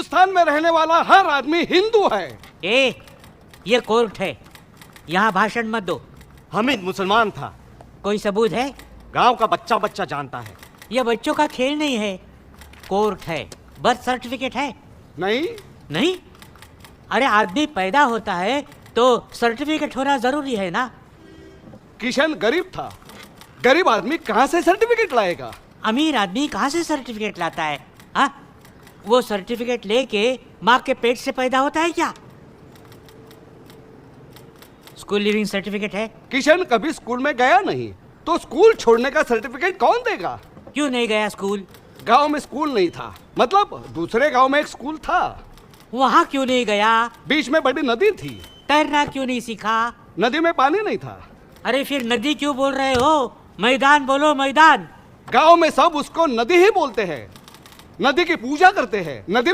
हिंदुस्तान में रहने वाला हर आदमी हिंदू है। ए, ये कोर्ट है, यहाँ भाषण मत दो। हामिद मुसलमान था। कोई सबूत है? गांव का बच्चा बच्चा जानता है। ये बच्चों का खेल नहीं है, कोर्ट है। बर्थ सर्टिफिकेट है? नहीं। नहीं? अरे आदमी पैदा होता है तो सर्टिफिकेट होना जरूरी है ना। किशन गरीब था, गरीब आदमी कहाँ से सर्टिफिकेट लाएगा? अमीर आदमी कहाँ से सर्टिफिकेट लाता है? हाँ, वो सर्टिफिकेट लेके माँ के पेट से पैदा होता है क्या? स्कूल लिविंग सर्टिफिकेट है? किशन कभी स्कूल में गया नहीं, तो स्कूल छोड़ने का सर्टिफिकेट कौन देगा? क्यों नहीं गया स्कूल? गांव में स्कूल नहीं था, मतलब दूसरे गांव में एक स्कूल था। वहाँ क्यों नहीं गया? बीच में बड़ी नदी थी। तैरना क्यों नहीं सीखा? नदी में पानी नहीं था। अरे फिर नदी क्यों बोल रहे हो? मैदान बोलो, मैदान। गांव में सब उसको नदी ही बोलते हैं, नदी की पूजा करते हैं। नदी